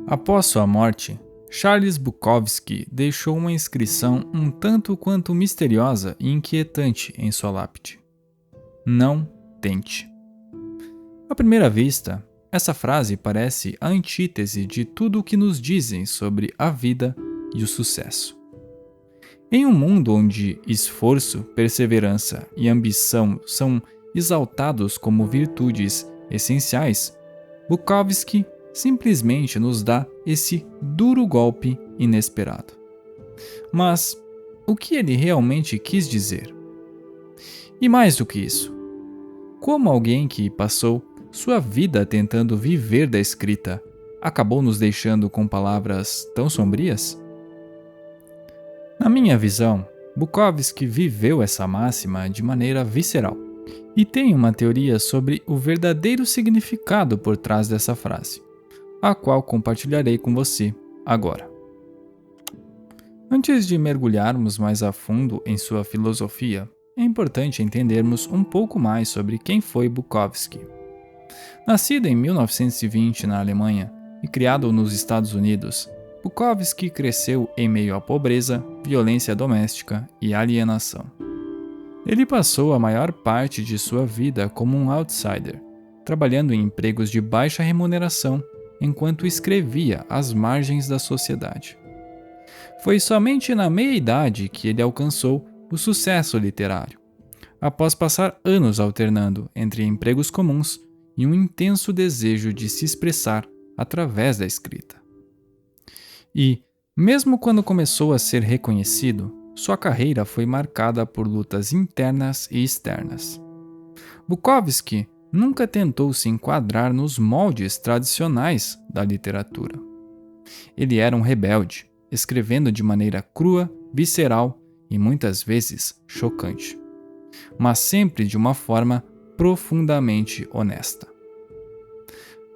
Após sua morte, Charles Bukowski deixou uma inscrição um tanto quanto misteriosa e inquietante em sua lápide. Não tente. À primeira vista, essa frase parece a antítese de tudo o que nos dizem sobre a vida e o sucesso. Em um mundo onde esforço, perseverança e ambição são exaltados como virtudes essenciais, Bukowski simplesmente nos dá esse duro golpe inesperado. Mas o que ele realmente quis dizer? E mais do que isso, como alguém que passou sua vida tentando viver da escrita acabou nos deixando com palavras tão sombrias? Na minha visão, Bukowski viveu essa máxima de maneira visceral e tem uma teoria sobre o verdadeiro significado por trás dessa frase, a qual compartilharei com você agora. Antes de mergulharmos mais a fundo em sua filosofia, é importante entendermos um pouco mais sobre quem foi Bukowski. Nascido em 1920 na Alemanha e criado nos Estados Unidos, Bukowski cresceu em meio à pobreza, violência doméstica e alienação. Ele passou a maior parte de sua vida como um outsider, trabalhando em empregos de baixa remuneração enquanto escrevia às margens da sociedade. Foi somente na meia-idade que ele alcançou o sucesso literário, após passar anos alternando entre empregos comuns e um intenso desejo de se expressar através da escrita. E, mesmo quando começou a ser reconhecido, sua carreira foi marcada por lutas internas e externas. Bukowski nunca tentou se enquadrar nos moldes tradicionais da literatura. Ele era um rebelde, escrevendo de maneira crua, visceral e muitas vezes chocante, mas sempre de uma forma profundamente honesta.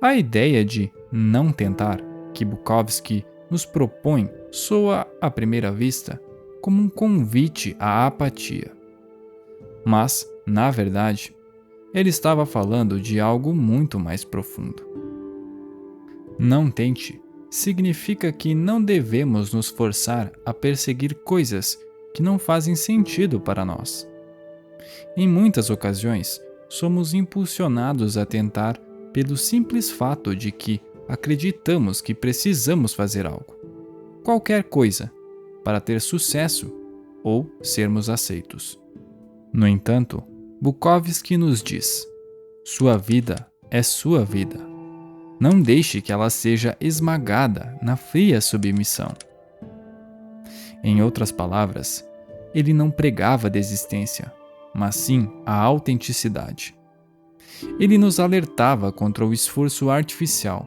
A ideia de não tentar que Bukowski nos propõe soa, à primeira vista, como um convite à apatia. Mas, na verdade, ele estava falando de algo muito mais profundo. Não tente significa que não devemos nos forçar a perseguir coisas que não fazem sentido para nós. Em muitas ocasiões, somos impulsionados a tentar pelo simples fato de que acreditamos que precisamos fazer algo, qualquer coisa, para ter sucesso ou sermos aceitos. No entanto, Bukowski nos diz: sua vida é sua vida. Não deixe que ela seja esmagada na fria submissão. Em outras palavras, ele não pregava a desistência, mas sim a autenticidade. Ele nos alertava contra o esforço artificial,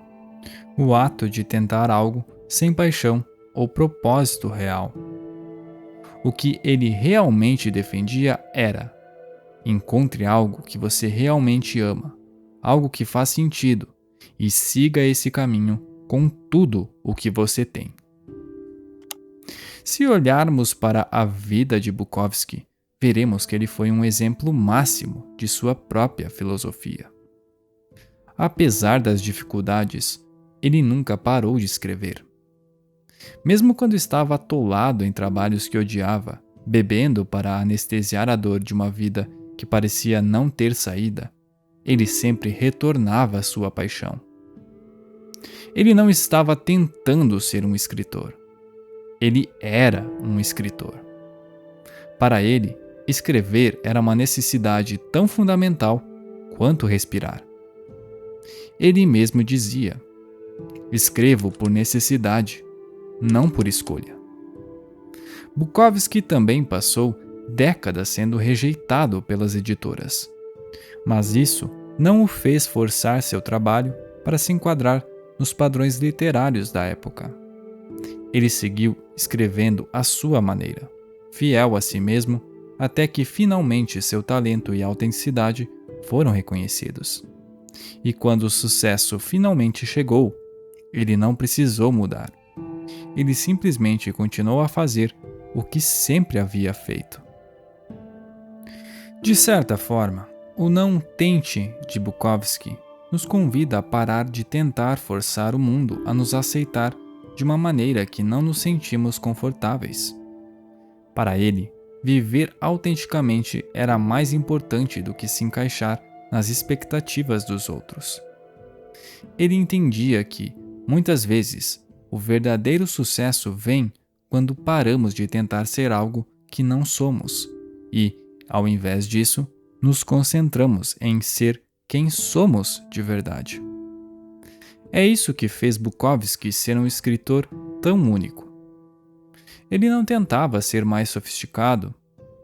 o ato de tentar algo sem paixão ou propósito real. O que ele realmente defendia era: encontre algo que você realmente ama, algo que faz sentido, e siga esse caminho com tudo o que você tem. Se olharmos para a vida de Bukowski, veremos que ele foi um exemplo máximo de sua própria filosofia. Apesar das dificuldades, ele nunca parou de escrever. Mesmo quando estava atolado em trabalhos que odiava, bebendo para anestesiar a dor de uma vida que parecia não ter saída, ele sempre retornava à sua paixão. Ele não estava tentando ser um escritor. Ele era um escritor. Para ele, escrever era uma necessidade tão fundamental quanto respirar. Ele mesmo dizia: escrevo por necessidade, não por escolha. Bukowski também passou décadas sendo rejeitado pelas editoras. Mas isso não o fez forçar seu trabalho para se enquadrar nos padrões literários da época. Ele seguiu escrevendo à sua maneira, fiel a si mesmo, até que finalmente seu talento e autenticidade foram reconhecidos. E quando o sucesso finalmente chegou, ele não precisou mudar. Ele simplesmente continuou a fazer o que sempre havia feito. De certa forma, o não tente de Bukowski nos convida a parar de tentar forçar o mundo a nos aceitar de uma maneira que não nos sentimos confortáveis. Para ele, viver autenticamente era mais importante do que se encaixar nas expectativas dos outros. Ele entendia que, muitas vezes, o verdadeiro sucesso vem quando paramos de tentar ser algo que não somos e, ao invés disso, nos concentramos em ser quem somos de verdade. É isso que fez Bukowski ser um escritor tão único. Ele não tentava ser mais sofisticado,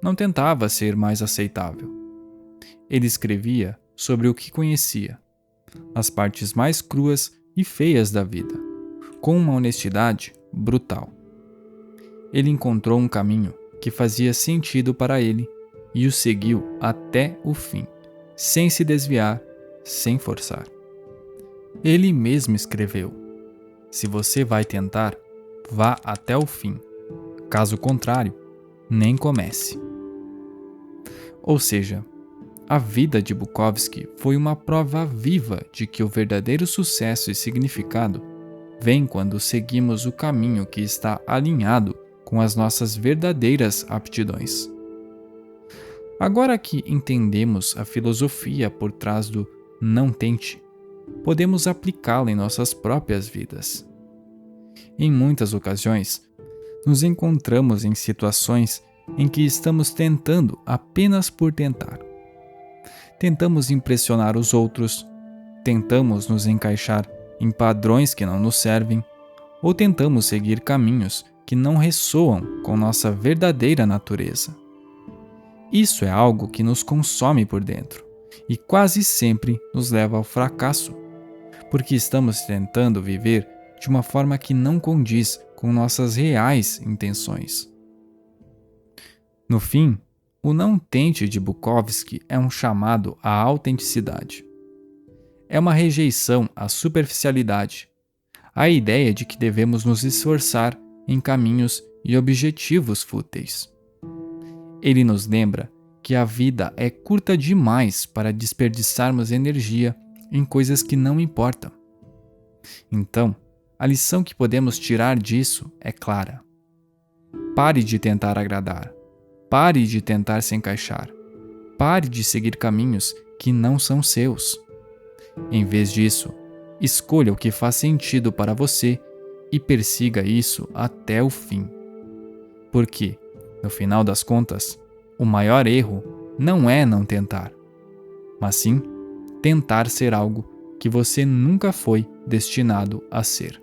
não tentava ser mais aceitável. Ele escrevia sobre o que conhecia, as partes mais cruas e feias da vida, com uma honestidade brutal. Ele encontrou um caminho que fazia sentido para ele e o seguiu até o fim, sem se desviar, sem forçar. Ele mesmo escreveu: "Se você vai tentar, vá até o fim. Caso contrário, nem comece." Ou seja, a vida de Bukowski foi uma prova viva de que o verdadeiro sucesso e significado vem quando seguimos o caminho que está alinhado com as nossas verdadeiras aptidões. Agora que entendemos a filosofia por trás do "não tente", podemos aplicá-la em nossas próprias vidas. Em muitas ocasiões, nos encontramos em situações em que estamos tentando apenas por tentar. Tentamos impressionar os outros, tentamos nos encaixar em padrões que não nos servem, ou tentamos seguir caminhos que não ressoam com nossa verdadeira natureza. Isso é algo que nos consome por dentro e quase sempre nos leva ao fracasso, porque estamos tentando viver de uma forma que não condiz com nossas reais intenções. No fim, o "não tente" de Bukowski é um chamado à autenticidade. É uma rejeição à superficialidade, à ideia de que devemos nos esforçar em caminhos e objetivos fúteis. Ele nos lembra que a vida é curta demais para desperdiçarmos energia em coisas que não importam. Então, a lição que podemos tirar disso é clara. Pare de tentar agradar. Pare de tentar se encaixar. Pare de seguir caminhos que não são seus. Em vez disso, escolha o que faz sentido para você e persiga isso até o fim. Porque, no final das contas, o maior erro não é não tentar, mas sim tentar ser algo que você nunca foi destinado a ser.